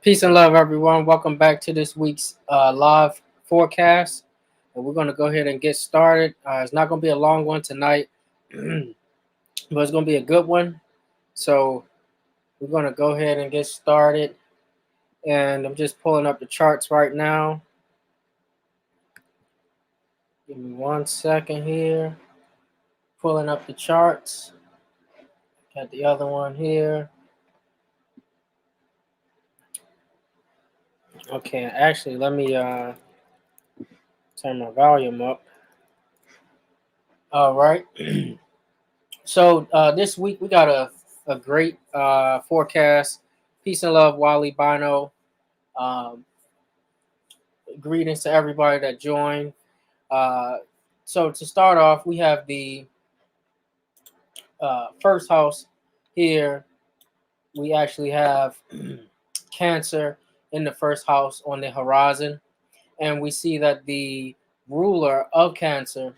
Peace and love, everyone. Welcome back to this week's live forecast. And we're going to go ahead and get started. It's not going to be a long one tonight, but it's going to be a good one. So we're going to go ahead and get started. And I'm just pulling up the charts right now. Give me 1 second here. Pulling up the charts. Got the other one here. Okay, actually, let me turn my volume up. All right. So this week we got a great forecast. Peace and love, Wally Bino. Um, Greetings to everybody that joined. Uh, so to start off, we have the first house here. We actually have Cancer in the first house on the horizon, and we see that the ruler of Cancer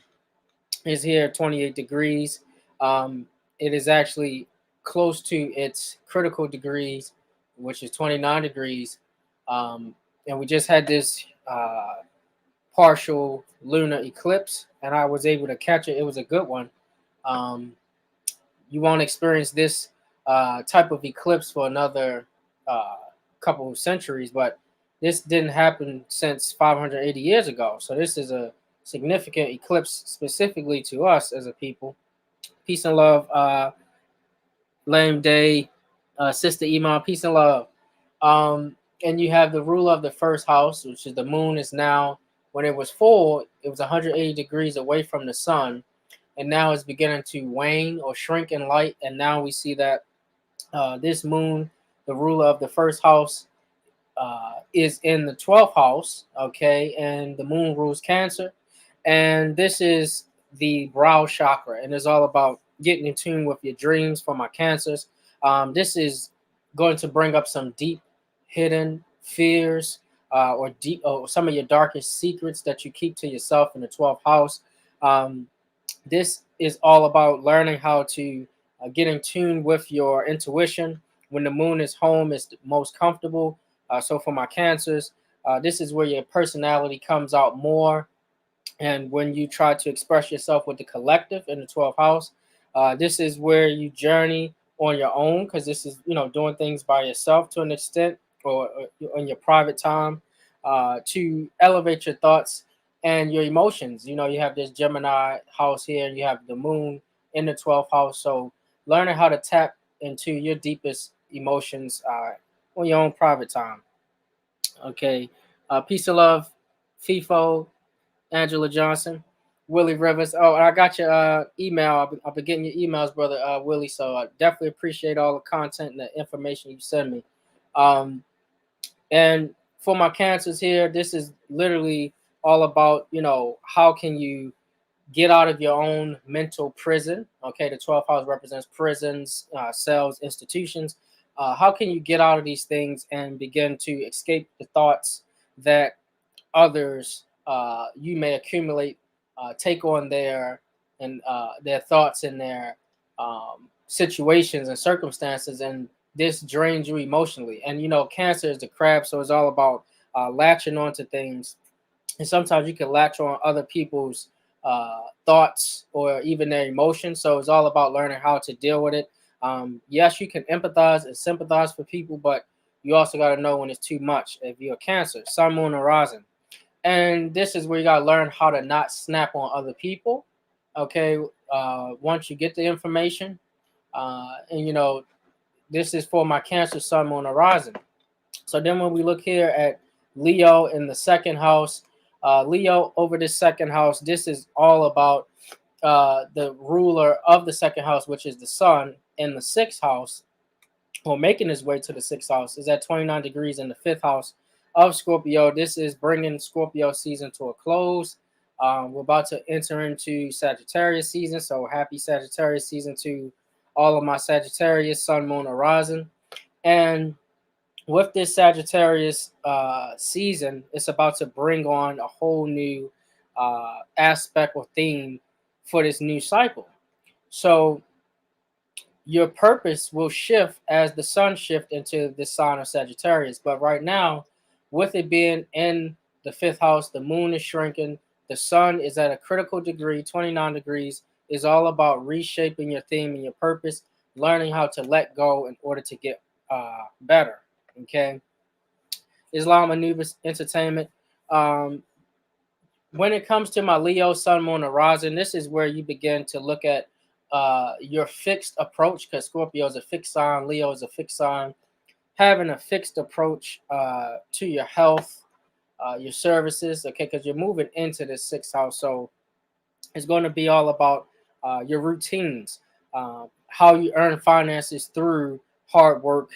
is here 28 degrees. It is actually close to its critical degrees, which is 29 degrees. And we just had this partial lunar eclipse, and I was able to catch it. It was a good one. Um, you won't experience this type of eclipse for another couple of centuries, but this didn't happen since 580 years ago. So this is a significant eclipse specifically to us as a people. Peace and love, Lame Day, Sister Iman. Peace and love. And you have the ruler of the first house, which is the moon, is now, when it was full, it was 180 degrees away from the sun, and now it's beginning to wane or shrink in light. And now we see that this moon, the ruler of the first house, is in the 12th house, okay, and the moon rules Cancer, and this is the brow chakra, and it's all about getting in tune with your dreams for my Cancers. This is going to bring up some deep hidden fears, or deep, or some of your darkest secrets that you keep to yourself in the 12th house. This is all about learning how to get in tune with your intuition. When the moon is home, it's the most comfortable. So for my Cancers, this is where your personality comes out more. And when you try to express yourself with the collective in the 12th house, this is where you journey on your own, because this is, doing things by yourself to an extent, or in your private time, to elevate your thoughts and your emotions. You have this Gemini house here, and you have the moon in the 12th house. So learning how to tap into your deepest emotions on your own private time. Okay. Peace and love, FIFO, Angela Johnson, Willie Rivers. Oh, and I got your email. I've been getting your emails, brother Willie. So I definitely appreciate all the content and the information you send me. And for my Cancers here, this is literally all about, how can you get out of your own mental prison. Okay, the 12th house represents prisons, cells, institutions. How can you get out of these things and begin to escape the thoughts that others you may accumulate, take on their thoughts and their situations and circumstances, and this drains you emotionally. And Cancer is the crab, so it's all about latching onto things, and sometimes you can latch on other people's thoughts or even their emotions. So it's all about learning how to deal with it. Yes, you can empathize and sympathize for people, but you also got to know when it's too much. If you're a Cancer, Sun, Moon, Horizon, and this is where you got to learn how to not snap on other people. Okay, once you get the information, and this is for my Cancer, Sun, Moon, Horizon. So then when we look here at Leo in the second house, Leo over this second house, this is all about the ruler of the second house, which is the sun, in the sixth house, or making his way to the sixth house, is at 29 degrees in the fifth house of Scorpio. This is bringing Scorpio season to a close. We're about to enter into Sagittarius season, so happy Sagittarius season to all of my Sagittarius, Sun, Moon, Horizon. And with this Sagittarius season, it's about to bring on a whole new aspect or theme for this new cycle. So your purpose will shift as the sun shift into the sign of Sagittarius. But right now, with it being in the fifth house, the moon is shrinking, the sun is at a critical degree, 29 degrees, is all about reshaping your theme and your purpose, learning how to let go in order to get better. Okay. Islam Anubis Entertainment. Um, when it comes to my Leo, Sun, Moon, Horizon, this is where you begin to look at your fixed approach, because Scorpio is a fixed sign, Leo is a fixed sign. Having a fixed approach to your health, your services, okay, because you're moving into the sixth house. So it's going to be all about your routines, how you earn finances through hard work,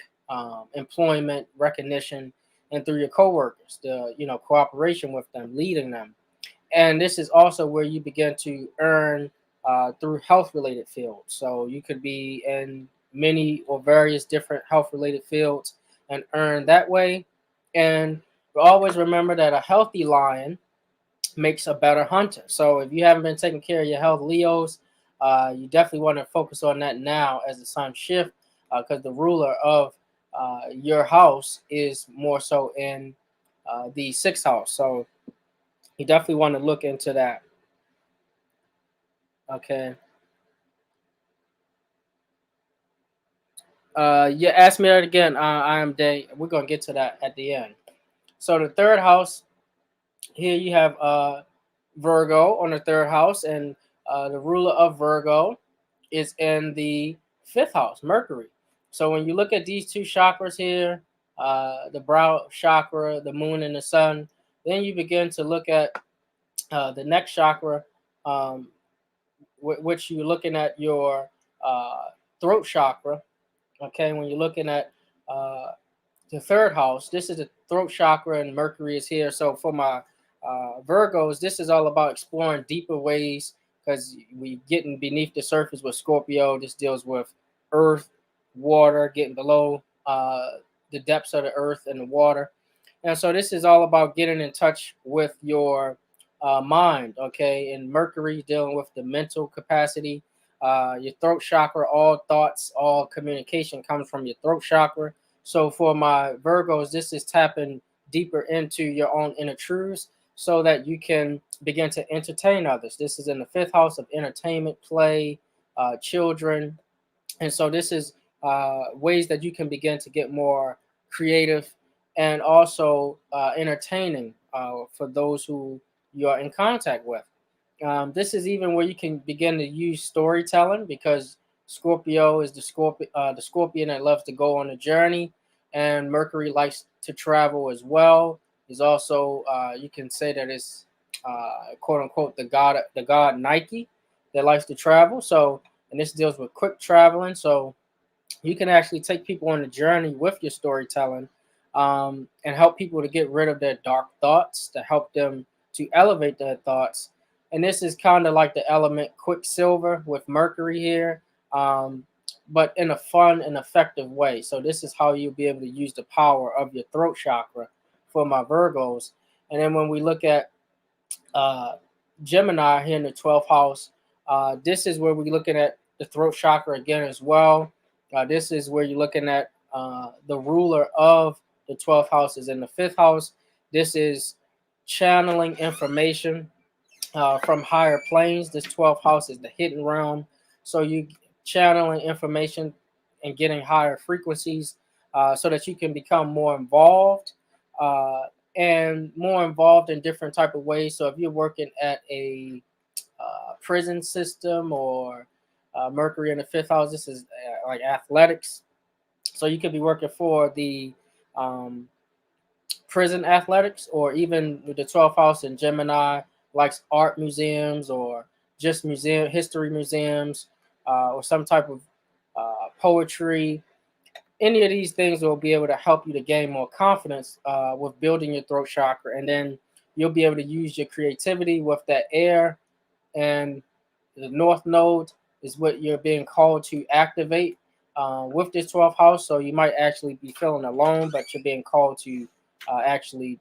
employment, recognition, and through your coworkers, the cooperation with them, leading them. And this is also where you begin to earn through health related fields. So you could be in many or various different health related fields and earn that way. And always remember that a healthy lion makes a better hunter. So if you haven't been taking care of your health, Leos, you definitely want to focus on that now as the sun shift, because the ruler of your house is more so in the sixth house. So you definitely want to look into that. Okay. Yeah, ask me that again. I am day. We're gonna get to that at the end. So the third house here, you have Virgo on the third house, and the ruler of Virgo is in the fifth house, Mercury. So when you look at these two chakras here, the brow chakra, the moon, and the sun, then you begin to look at the next chakra, um, which you're looking at your throat chakra. Okay, when you're looking at uh, the third house, this is the throat chakra, and Mercury is here. So for my Virgos, this is all about exploring deeper ways, because we getting beneath the surface with Scorpio. This deals with earth, water, getting below the depths of the earth and the water. And so this is all about getting in touch with your mind, okay? And Mercury dealing with the mental capacity. Your throat chakra, all thoughts, all communication comes from your throat chakra. So for my Virgos, this is tapping deeper into your own inner truths so that you can begin to entertain others. This is in the fifth house of entertainment, play, children. And so this is ways that you can begin to get more creative and also entertaining for those who you are in contact with. This is even where you can begin to use storytelling, because Scorpio is the scorpion that loves to go on a journey, and Mercury likes to travel as well. Is also you can say that it's quote unquote the god Nike that likes to travel. So, and this deals with quick traveling. So you can actually take people on a journey with your storytelling, and help people to get rid of their dark thoughts, to help them to elevate their thoughts. And this is kind of like the element Quicksilver with Mercury here, but in a fun and effective way. So this is how you'll be able to use the power of your throat chakra for my Virgos. And then when we look at uh, Gemini here in the 12th house, this is where we're looking at the throat chakra again as well. This is where you're looking at the ruler of the 12th house is in the fifth house. This is channeling information from higher planes. This 12th house is the hidden realm. So you channeling information and getting higher frequencies so that you can become more involved uh, and more involved in different type of ways. So if you're working at a prison system or Mercury in the fifth house, this is like athletics. So you could be working for the um, prison athletics, or even with the 12th house in Gemini, likes art museums or just museum history museums, or some type of poetry. Any of these things will be able to help you to gain more confidence with building your throat chakra, and then you'll be able to use your creativity with that air. And the north node is what you're being called to activate with this 12th house. So you might actually be feeling alone, but you're being called to actually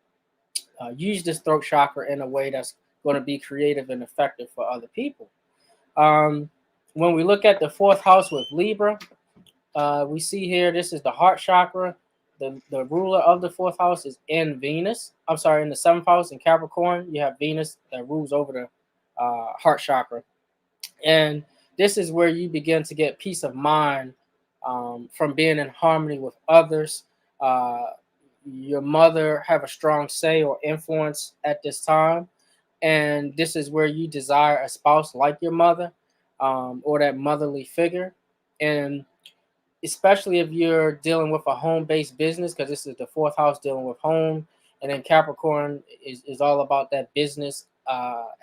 use this throat chakra in a way that's going to be creative and effective for other people. Um, when we look at the fourth house with Libra, We see here, this is the heart chakra. The ruler of the fourth house is in Venus. I'm sorry, in the seventh house in Capricorn. You have Venus that rules over the heart chakra. And this is where you begin to get peace of mind from being in harmony with others. Uh, your mother have a strong say or influence at this time, and this is where you desire a spouse like your mother, or that motherly figure. And especially if you're dealing with a home-based business, because this is the fourth house dealing with home, and then Capricorn is all about that business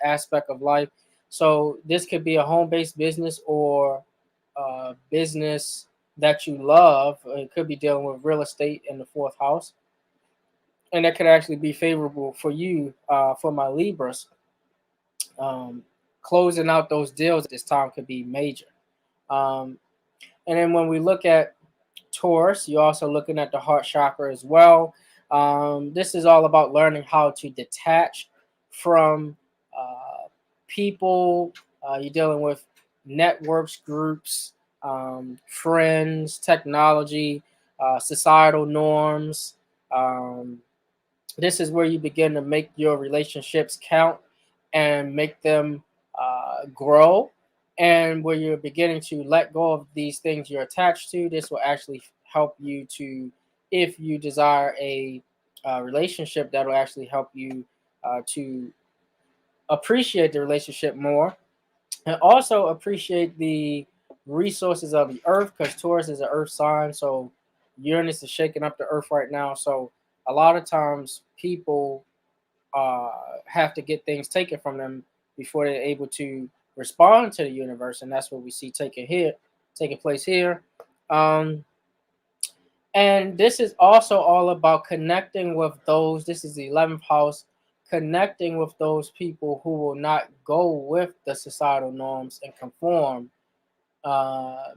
aspect of life. So this could be a home-based business or business that you love. It could be dealing with real estate in the fourth house, and that could actually be favorable for you, for my Libras. um, Closing out those deals at this time could be major. um, and then when we look at Taurus, you're also looking at the heart chakra as well. This is all about learning how to detach from people. You're dealing with networks, groups, friends, technology, societal norms. Um, this is where you begin to make your relationships count and make them grow, and where you're beginning to let go of these things you're attached to. This will actually help you to, if you desire a relationship, that'll actually help you to appreciate the relationship more, and also appreciate the resources of the earth, because Taurus is an earth sign. So Uranus is shaking up the earth right now. So a lot of times people have to get things taken from them before they're able to respond to the universe, and that's what we see taking place here. Um, and this is also all about connecting with those. This is the 11th house, connecting with those people who will not go with the societal norms and conform,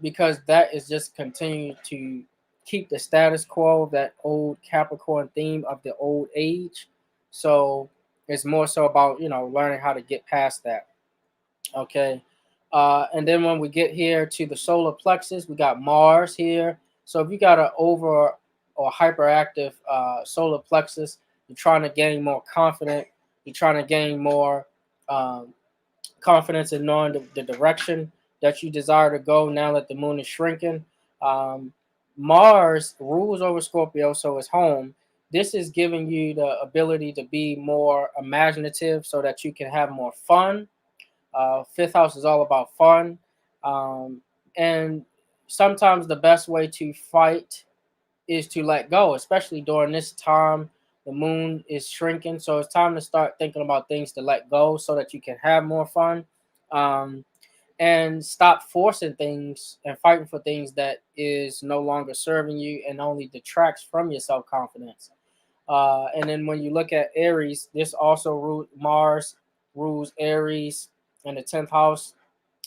because that is just continuing to keep the status quo, that old Capricorn theme of the old age. So it's more so about, learning how to get past that. Okay. And then when we get here to the solar plexus, we got Mars here. So if you got an over or hyperactive solar plexus, you're trying to gain more confidence, you're trying to gain more um, confidence in knowing the direction that you desire to go now that the moon is shrinking. Um, Mars rules over Scorpio, so it's home. This is giving you the ability to be more imaginative so that you can have more fun. Fifth house is all about fun. And sometimes the best way to fight is to let go, especially during this time. The moon is shrinking, so it's time to start thinking about things to let go so that you can have more fun, um, and stop forcing things and fighting for things that is no longer serving you and only detracts from your self confidence. And then when you look at Aries, this also Mars rules Aries in the 10th house.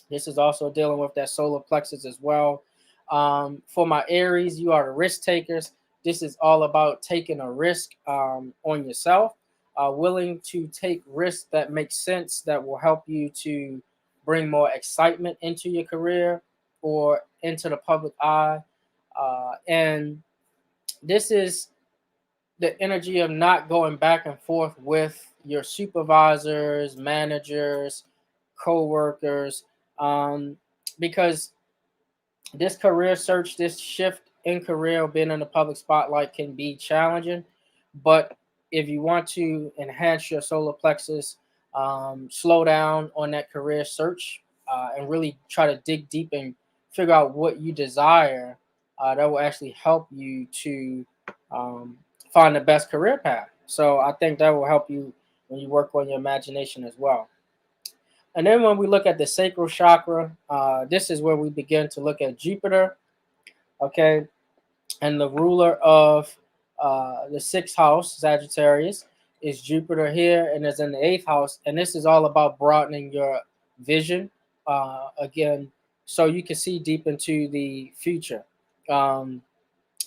This is also dealing with that solar plexus as well. For my Aries, you are the risk takers. This is all about taking a risk on yourself, willing to take risks that make sense, that will help you to bring more excitement into your career or into the public eye. And this is the energy of not going back and forth with your supervisors, managers, co-workers, because this career search, this shift in career, being in the public spotlight can be challenging. But if you want to enhance your solar plexus, slow down on that career search, and really try to dig deep and figure out what you desire, that will actually help you to um, find the best career path. So I think that will help you when you work on your imagination as well. And then when we look at the sacral chakra, this is where we begin to look at Jupiter, okay, and the ruler of the sixth house, Sagittarius, is Jupiter here, and is in the eighth house. And this is all about broadening your vision, again, so you can see deep into the future. Um,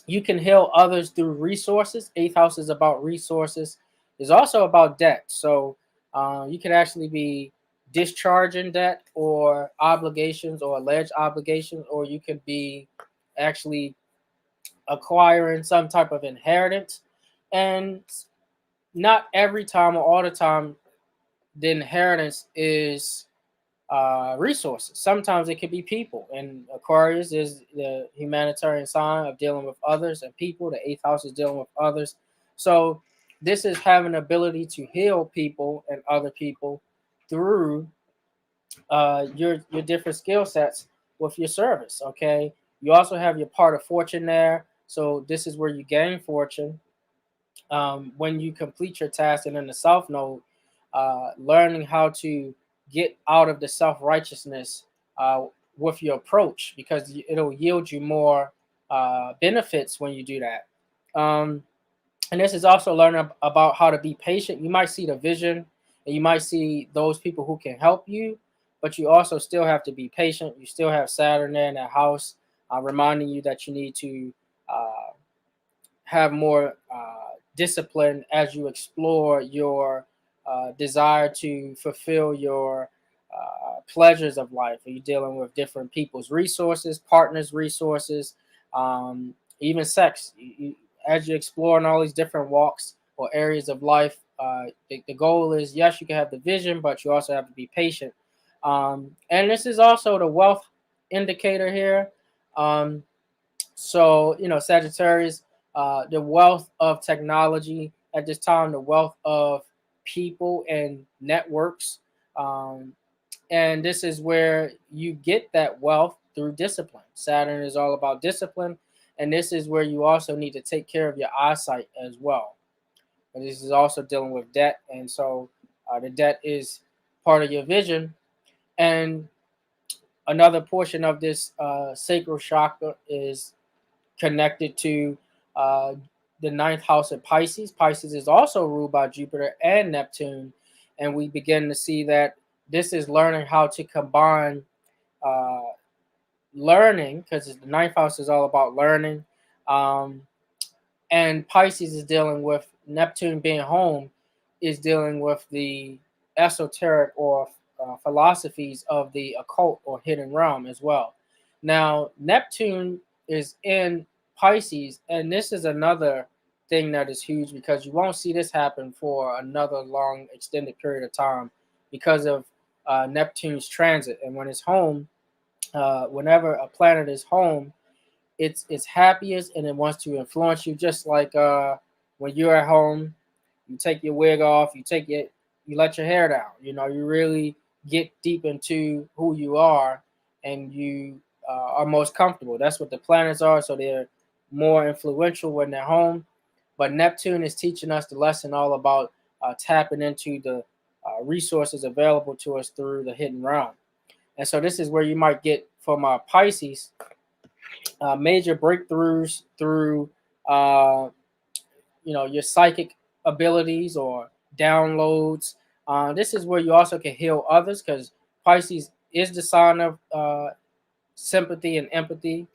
you can heal others through resources. Eighth house is about resources. It's also about debt. So you can actually be discharging debt or obligations or alleged obligations, or you could be actually acquiring some type of inheritance. And not every time or all the time the inheritance is resources. Sometimes it could be people. And Aquarius is the humanitarian sign of dealing with others and people. The eighth house is dealing with others. So this is having the ability to heal people and other people through your different skill sets with your service. Okay. You also have your part of fortune there. So this is where you gain fortune when you complete your task. And in the South Node, learning how to get out of the self righteousness with your approach, because it'll yield you more benefits when you do that. Um, and this is also learning about how to be patient. You might see the vision and you might see those people who can help you, but you also still have to be patient. You still have Saturn there in that house, reminding you that you need to have more discipline as you explore your desire to fulfill your pleasures of life. Are you dealing with different people's resources, partners' resources, even sex? As you're exploring all these different walks or areas of life, the goal is, yes, you can have the vision, but you also have to be patient. And this is also the wealth indicator here. So, Sagittarius, the wealth of technology at this time, the wealth of people and networks. Um, and this is where you get that wealth through discipline. Saturn is all about discipline. And this is where you also need to take care of your eyesight as well. And this is also dealing with debt. And so the debt is part of your vision. And another portion of this sacral chakra is connected to uh, the ninth house of Pisces. Pisces is also ruled by Jupiter and Neptune, and we begin to see that this is learning how to combine uh, learning, because the ninth house is all about learning, um, and Pisces is dealing with Neptune being home, is dealing with the esoteric or philosophies of the occult or hidden realm as well. Now, Neptune is in Pisces, and this is another thing that is huge, because you won't see this happen for another long, extended period of time because of Neptune's transit. And when it's home, whenever a planet is home, it's happiest and it wants to influence you, just like when you're at home, you take your wig off, you let your hair down, you really get deep into who you are, and you are most comfortable. That's what the planets are, so they're more influential when they're home. But Neptune is teaching us the lesson all about tapping into the resources available to us through the hidden realm. And so this is where you might get from Pisces major breakthroughs through uh, your psychic abilities or downloads. This is where you also can heal others, because Pisces is the sign of sympathy and empathy.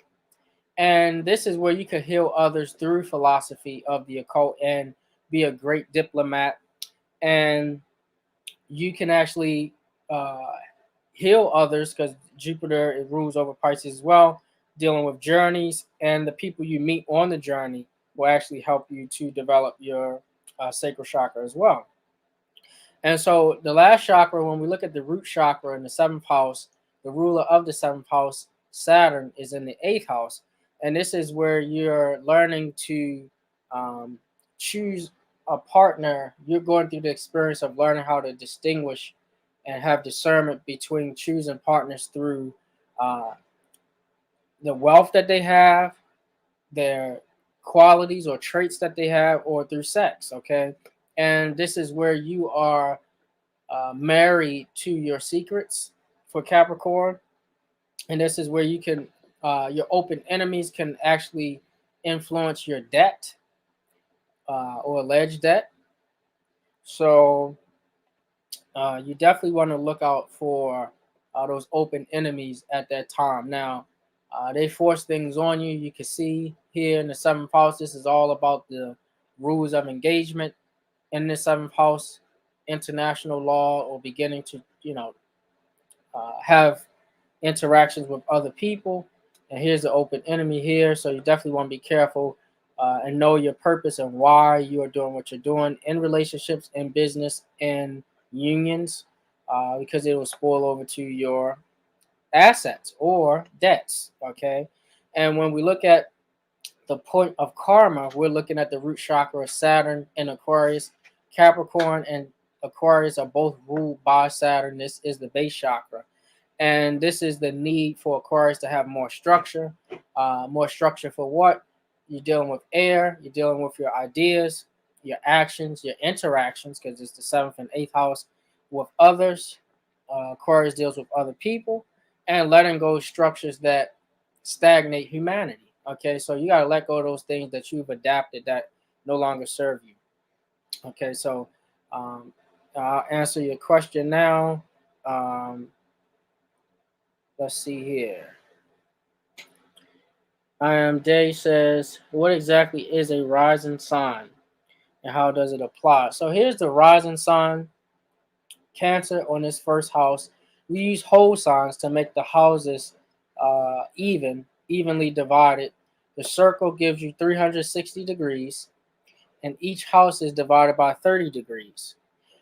And this is where you can heal others through philosophy of the occult and be a great diplomat. And you can actually uh, heal others, because Jupiter rules over Pisces as well, dealing with journeys, and the people you meet on the journey will actually help you to develop your sacral chakra as well. And so the last chakra, when we look at the root chakra in the seventh house, the ruler of the seventh house, Saturn, is in the eighth house. And this is where you're learning to um, choose a partner. You're going through the experience of learning how to distinguish and have discernment between choosing partners through uh, the wealth that they have, their qualities or traits that they have, or through sex. Okay. And this is where you are married to your secrets for Capricorn. And this is where you can, your open enemies can actually influence your debt or alleged debt. So you definitely want to look out for those open enemies at that time. Now, they force things on you. You can see here in the seventh house, this is all about the rules of engagement in the seventh house, international law, or beginning to, have interactions with other people. And here's the open enemy here. So you definitely want to be careful and know your purpose and why you are doing what you're doing in relationships, in business, in unions, because it will spoil over to your assets or debts. Okay. And when we look at the point of karma, we're looking at the root chakra of Saturn and Aquarius. Capricorn and Aquarius are both ruled by Saturn. This is the base chakra. And this is the need for Aquarius to have more structure. More structure for what? You're dealing with air, you're dealing with your ideas, your actions, your interactions, because it's the seventh and eighth house with others. Aquarius deals with other people and letting go of structures that stagnate humanity. Okay, so you got to let go of those things that you've adapted that no longer serve you. Okay, so um, I'll answer your question now. Um, let's see here. I am Day says, what exactly is a rising sign and how does it apply? So here's the rising sign, Cancer on this first house. We use whole signs to make the houses evenly divided. The circle gives you 360 degrees, and each house is divided by 30 degrees.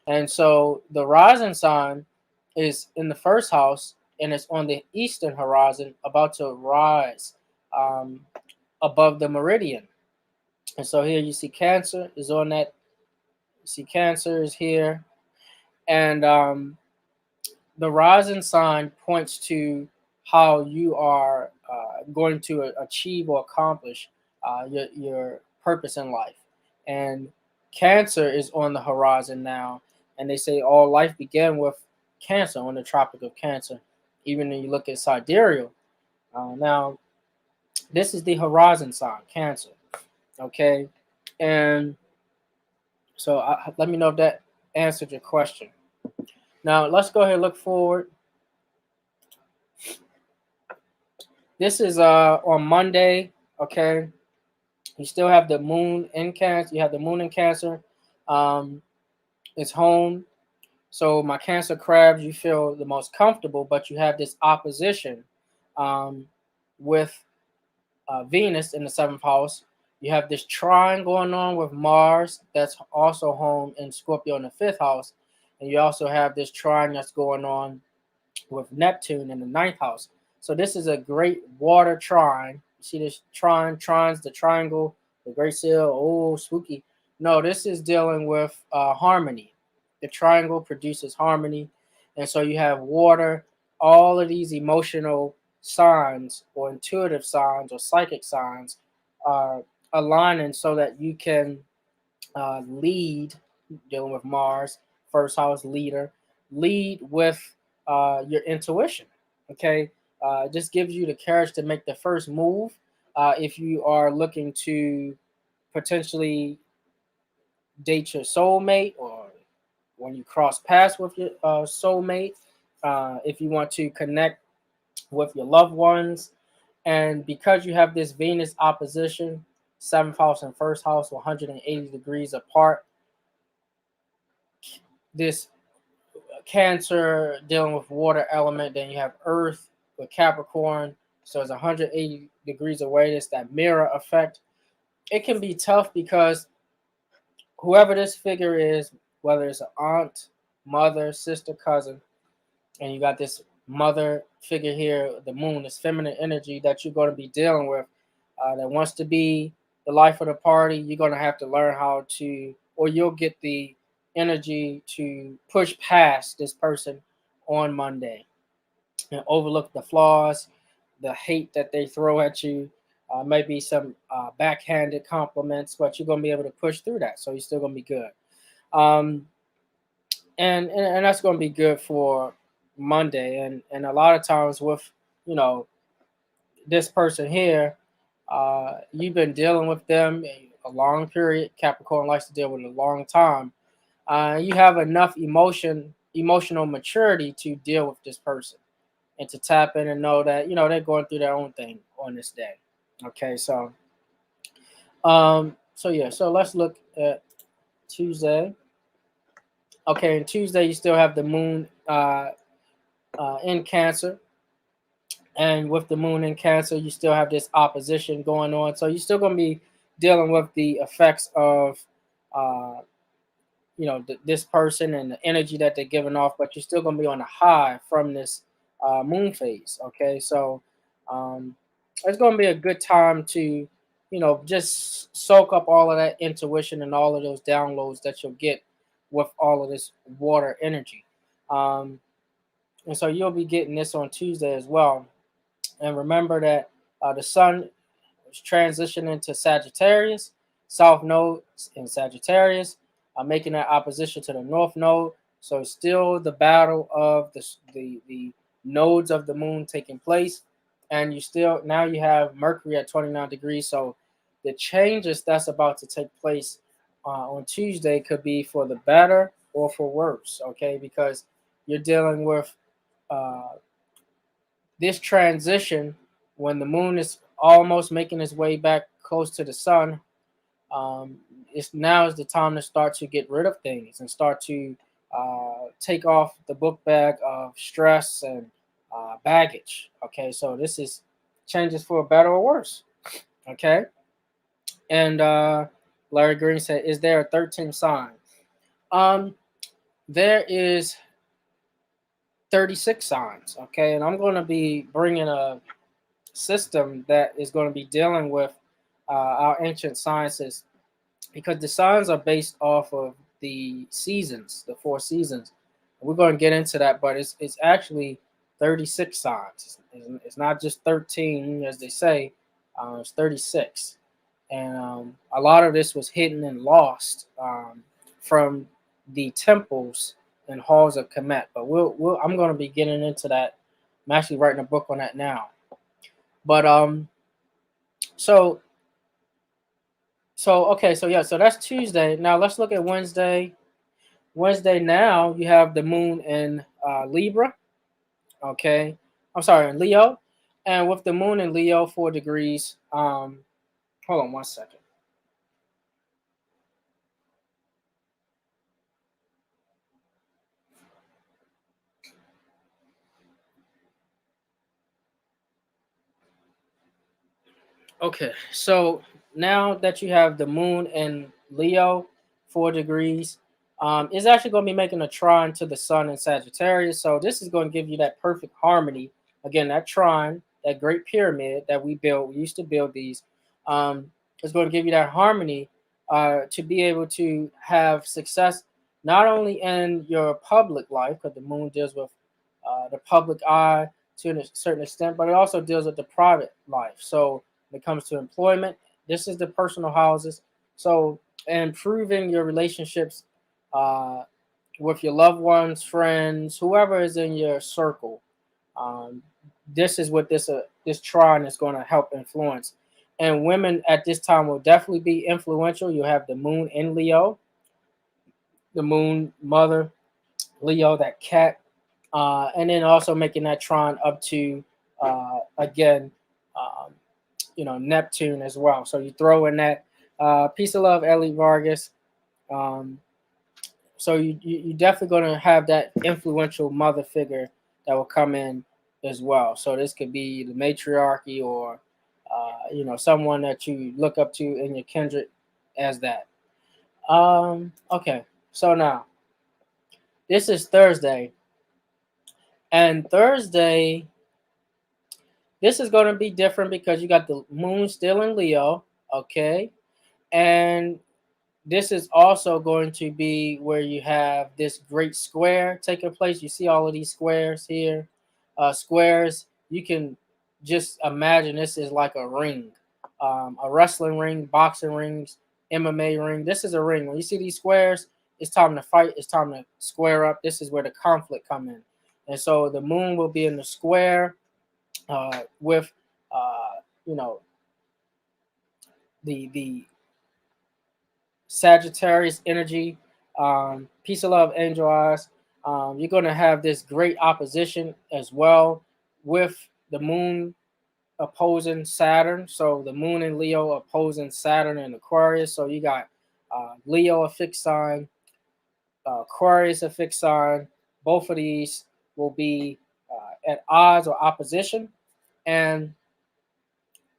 And so the rising sign is in the first house, and it's on the eastern horizon, about to rise um, above the meridian. And so here you see Cancer is on that. You see Cancer is here, and the rising sign points to how you are going to achieve or accomplish your purpose in life. And Cancer is on the horizon now, and they say all life began with Cancer on the Tropic of Cancer. Even when you look at sidereal, now this is the horizon sign, Cancer. Okay, and so let me know if that answered your question. Now let's go ahead and look forward. This is on Monday. Okay, you still have the moon in Cancer. You have the moon in Cancer. Um, it's home. So my Cancer crabs, you feel the most comfortable, but you have this opposition um, with Venus in the seventh house. You have this trine going on with Mars that's also home in Scorpio in the fifth house. And you also have this trine that's going on with Neptune in the ninth house. So this is a great water trine. You see this trines, the triangle, the great seal. Oh, spooky. No, this is dealing with harmony. The triangle produces harmony. And so you have water, all of these emotional signs or intuitive signs or psychic signs are aligning so that you can lead, dealing with Mars, first house leader, lead with your intuition. Okay, just gives you the courage to make the first move if you are looking to potentially date your soulmate or when you cross paths with your soulmate. If you want to connect with your loved ones, and because you have this Venus opposition, seventh house and first house, 180 degrees apart, this Cancer dealing with water element, then you have Earth with Capricorn, so it's 180 degrees away. It's that mirror effect. It can be tough because whoever this figure is, whether it's an aunt, mother, sister, cousin, and you got this mother figure here, the moon, this feminine energy that you're going to be dealing with, that wants to be the life of the party, you're going to have to learn how to, or you'll get the energy to push past this person on Monday and overlook the flaws, the hate that they throw at you, maybe some backhanded compliments, but you're going to be able to push through that. So you're still going to be good. Um, and that's going to be good for Monday. And a lot of times with, you know, this person here, you've been dealing with them a long period. Capricorn likes to deal with a long time. You have enough emotional maturity to deal with this person and to tap in and know that, you know, they're going through their own thing on this day. Okay, so yeah, so let's look at Tuesday. Okay, and Tuesday you still have the moon in Cancer, And with the moon in Cancer, you still have this opposition going on. So you're still going to be dealing with the effects of, uh, this person and the energy that they're giving off, but you're still going to be on a high from this moon phase. Okay, so um, it's going to be a good time to, just soak up all of that intuition and all of those downloads that you'll get with all of this water energy. Um, and so you'll be getting this on Tuesday as well. And remember that the sun is transitioning to Sagittarius, South Node in Sagittarius, making that opposition to the North Node. So it's still the battle of the nodes of the moon taking place. And you still, now you have Mercury at 29 degrees. So the changes that's about to take place on Tuesday could be for the better or for worse, okay? Because you're dealing with uh, this transition when the moon is almost making its way back close to the sun. It's now is the time to start to get rid of things and start to take off the book bag of stress and baggage. Okay, so this is changes for better or worse. Okay, and Larry Green said, "Is there a 13th sign?" Um, there is 36 signs. Okay, and I'm going to be bringing a system that is going to be dealing with our ancient sciences, because the signs are based off of the seasons, the four seasons. We're going to get into that, but it's actually 36 signs. It's not just 13 as they say. It's 36, and a lot of this was hidden and lost from the temples and halls of Kemet. But I'm going to be getting into that. I'm actually writing a book on that now. But so okay, so yeah, so that's Tuesday. Now let's look at Wednesday. Wednesday, now you have the moon in Libra. Okay, I'm sorry, in Leo, and with the moon in Leo, 4 degrees. Hold on one second. Okay, so now that you have the moon in Leo, 4 degrees, it's actually going to be making a trine to the sun in Sagittarius. So this is going to give you that perfect harmony. Again, that trine, that great pyramid that we built, we used to build these, is going to give you that harmony to be able to have success not only in your public life, because the moon deals with the public eye to a certain extent, but it also deals with the private life. So when it comes to employment, this is the personal houses. So improving your relationships uh, with your loved ones, friends, whoever is in your circle. Um, this is what this trine is going to help influence. And women at this time will definitely be influential. You have the moon in Leo, the moon mother, Leo, that cat, and then also making that trine up to again, um, Neptune as well. So you throw in that piece of love, Ellie Vargas. Um, so you definitely going to have that influential mother figure that will come in as well. So this could be the matriarchy or someone that you look up to in your kindred as that. Okay, so now this is Thursday, and Thursday this is going to be different because you got the moon still in Leo. Okay, and this is also going to be where you have this great square taking place. You see all of these squares here. Squares, you can just imagine this is like a ring, a wrestling ring, boxing rings, MMA ring. This is a ring. When you see these squares, it's time to fight. It's time to square up. This is where the conflict come in. And so the moon will be in the square with, you know, the Sagittarius energy, peace of love, angel eyes. You're going to have this great opposition as well with the moon opposing Saturn. So the moon in Leo opposing Saturn in Aquarius. So you got Leo a fixed sign, Aquarius a fixed sign. Both of these will be at odds or opposition. And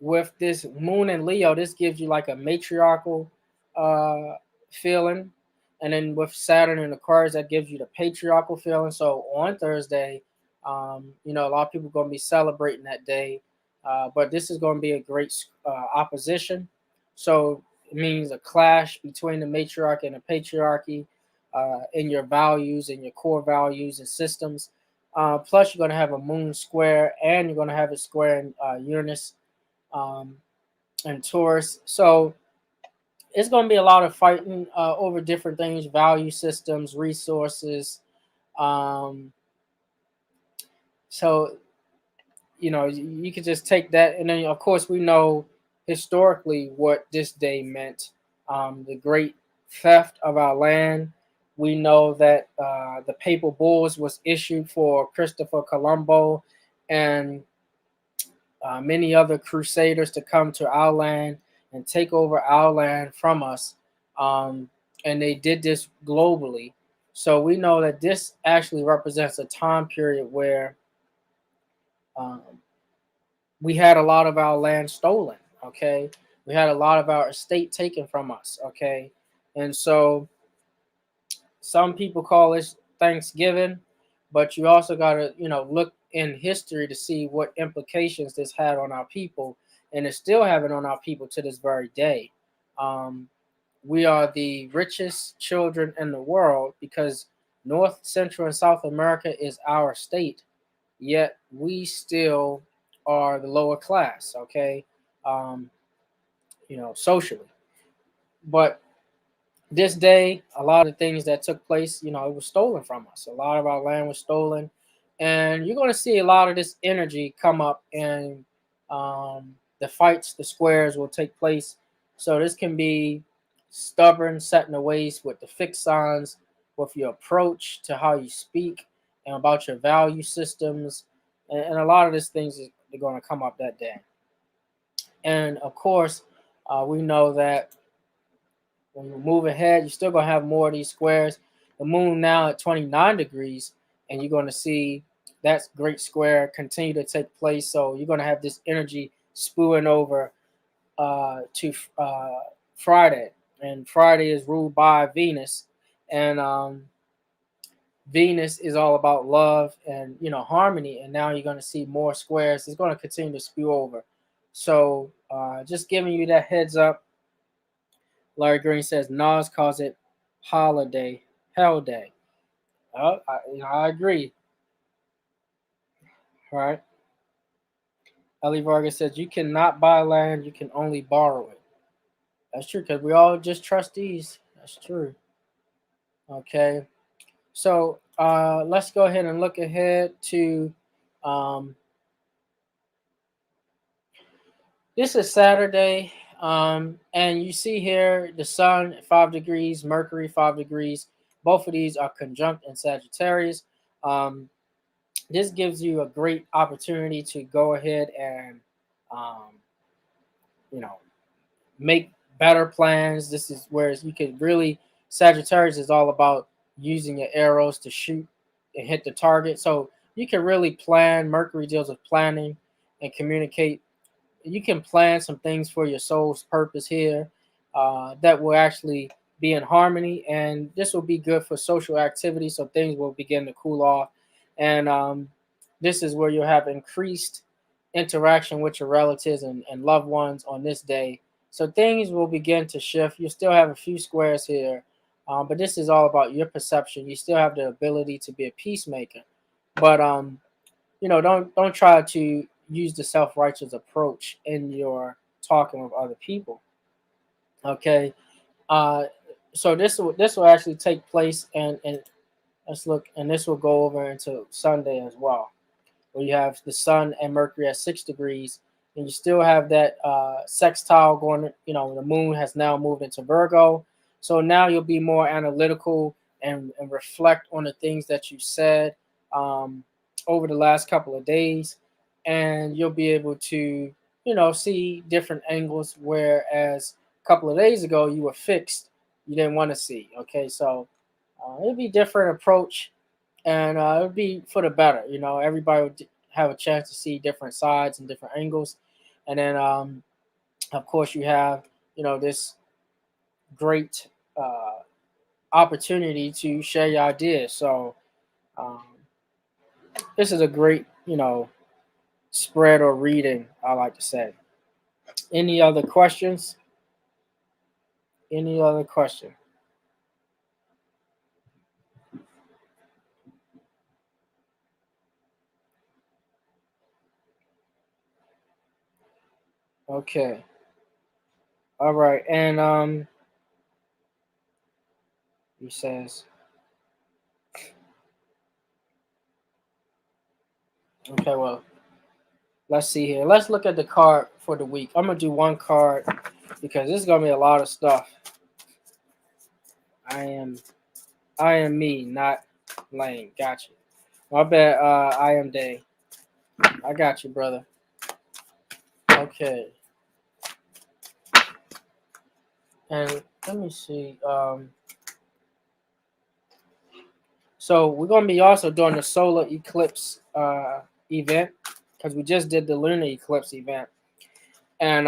with this moon and Leo, this gives you like a matriarchal uh, feeling. And then with Saturn and Aquarius, that gives you the patriarchal feeling. So on Thursday, a lot of people are going to be celebrating that day. But this is going to be a great opposition. So it means a clash between the matriarch and the patriarchy in your values and your core values and systems. Plus, you're going to have a moon square, and you're going to have a square in Uranus um, and Taurus. So it's going to be a lot of fighting over different things, value systems, resources. Um, so you could just take that, and then of course we know historically what this day meant. The great theft of our land. We know that the papal bulls was issued for Christopher Colombo and many other crusaders to come to our land and take over our land from us. Um, and they did this globally. So we know that this actually represents a time period where um, we had a lot of our land stolen. Okay. We had a lot of our estate taken from us. Okay. And so some people call this Thanksgiving, but you also got to, look in history to see what implications this had on our people, and it's still having on our people to this very day. Um, we are the richest children in the world because North, Central, and South America is our state, yet we still are the lower class. Okay, um, socially, but this day, a lot of things that took place, it was stolen from us. A lot of our land was stolen, and you're going to see a lot of this energy come up, and the fights, the squares will take place. So this can be stubborn, set in the ways with the fixed signs, with your approach to how you speak, and about your value systems, and a lot of these things are going to come up that day. And of course, we know that when you move ahead, you're still going to have more of these squares. The moon now at 29 degrees, and you're going to see that great square continue to take place. So you're going to have this energy spewing over to Friday. And Friday is ruled by Venus. And Venus is all about love and, harmony. And now you're going to see more squares. It's going to continue to spew over. So just giving you that heads up. Larry Green says Nas calls it holiday, hell day. I agree. All right. Ellie Vargas says you cannot buy land, you can only borrow it. That's true because we all just trustees. That's true. Okay. So let's go ahead and look ahead to um, this is Saturday. And you see here the sun 5 degrees, Mercury 5 degrees. Both of these are conjunct in Sagittarius. Um, this gives you a great opportunity to go ahead and um, you know make better plans. This is where you could really Sagittarius is all about using your arrows to shoot and hit the target. So you can really plan. Mercury deals with planning and communicate. You can plan some things for your soul's purpose here that will actually be in harmony, and this will be good for social activity. So things will begin to cool off, and this is where you'll have increased interaction with your relatives and loved ones on this day. So things will begin to shift. You still have a few squares here, but this is all about your perception. You still have the ability to be a peacemaker, but don't try to use the self-righteous approach in your talking with other people. Okay, uh, so this will actually take place, and let's look, and this will go over into Sunday as well, where you have the sun and Mercury at 6 degrees, and you still have that sextile going. The moon has now moved into Virgo, so now you'll be more analytical and reflect on the things that you said over the last couple of days, and you'll be able to see different angles. Whereas a couple of days ago you were fixed, you didn't want to see. Okay, so it'll be different approach, and it would be for the better. Everybody would have a chance to see different sides and different angles. And then, of course, you have, this great opportunity to share your ideas. So um, this is a great, spread or reading, I like to say. Any other questions? Any other question? Okay. All right. And he says, okay, well, let's see here. Let's look at the card for the week. I'm gonna do one card because this is gonna be a lot of stuff. I am I am me, not Lane. Got you. My bad, I am Day. I got you, brother. Okay. And let me see. So we're gonna be also doing the solar eclipse event because we just did the lunar eclipse event, and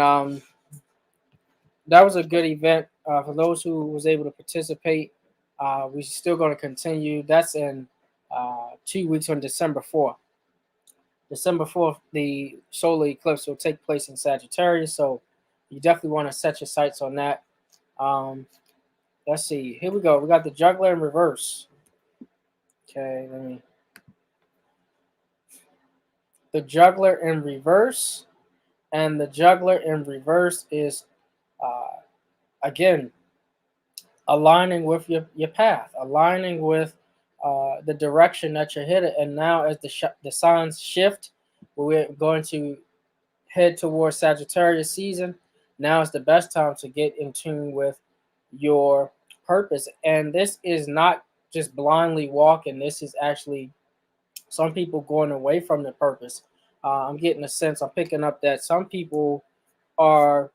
that was a good event for those who was able to participate. We're still going to continue. That's in 2 weeks on December 4th. December 4th, the solar eclipse will take place in Sagittarius, so you definitely want to set your sights on that. Um, let's see. Here we go. We got the juggler in reverse. Okay, let me. The juggler in reverse, and the juggler in reverse is again aligning with your path, aligning with the direction that you're headed. And now, as the signs shift, we're going to head towards Sagittarius season. Now is the best time to get in tune with your purpose. And this is not just blindly walking. This is actually some people going away from the purpose. I'm getting a sense. I'm picking up that some people are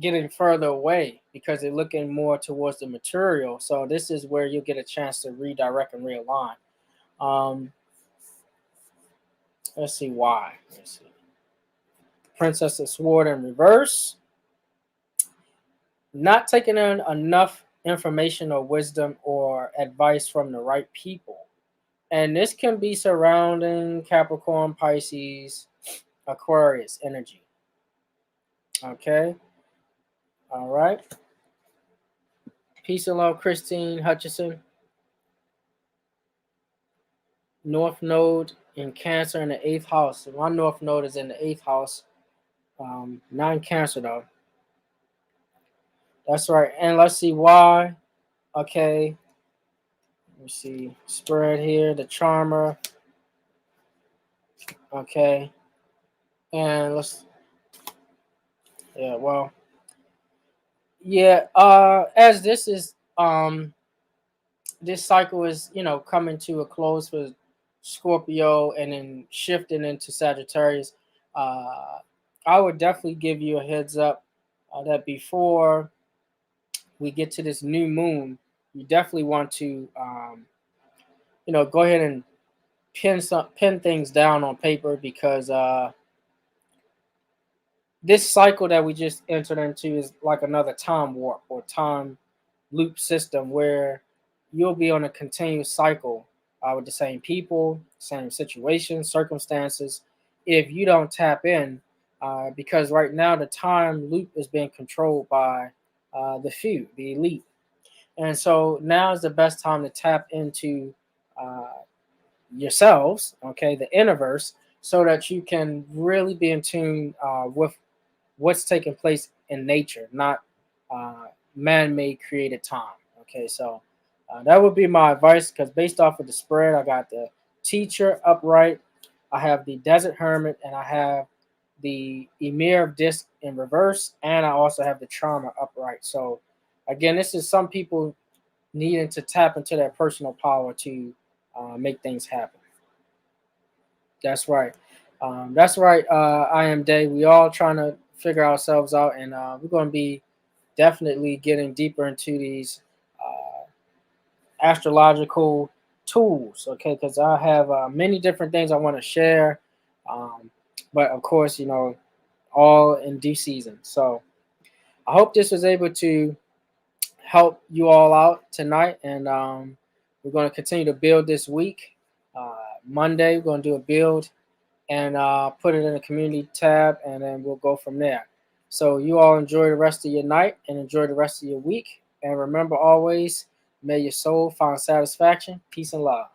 getting further away because they're looking more towards the material. So this is where you'll get a chance to redirect and realign. Um, let's see why. Let's see. Princess of Sword in reverse. Not taking in enough information or wisdom or advice from the right people. And this can be surrounding Capricorn, Pisces, Aquarius energy. Okay. All right. Peace and love, Christine Hutchison. North Node in Cancer in the eighth house. So my North Node is in the eighth house. Not in Cancer though. That's right. And let's see why. Okay. Let me see. Spread here. The Charmer. Okay. And let's. Yeah. Well. Yeah. As this cycle is coming to a close for Scorpio and then shifting into Sagittarius. Uh, I would definitely give you a heads up that before we get to this new moon, you definitely want to, go ahead and pin things down on paper because this cycle that we just entered into is like another time warp or time loop system where you'll be on a continuous cycle with the same people, same situations, circumstances. If you don't tap in, because right now the time loop is being controlled by the few, the elite. And so now is the best time to tap into uh, yourselves, okay, the innerverse, so that you can really be in tune with what's taking place in nature, not man-made created time. Okay, so that would be my advice because based off of the spread, I got the teacher upright, I have the desert hermit, and I have the emir of disc in reverse, and I also have the trauma upright. So again, this is some people needing to tap into their personal power to make things happen. That's right. That's right. I am Day. We all trying to figure ourselves out, and we're going to be definitely getting deeper into these astrological tools. Okay, because I have many different things I want to share. But of course, all in due season. So I hope this was able to help you all out tonight, and we're going to continue to build this week. Monday, we're going to do a build and put it in the community tab, and then we'll go from there. So you all enjoy the rest of your night and enjoy the rest of your week. And remember always, may your soul find satisfaction, peace, and love.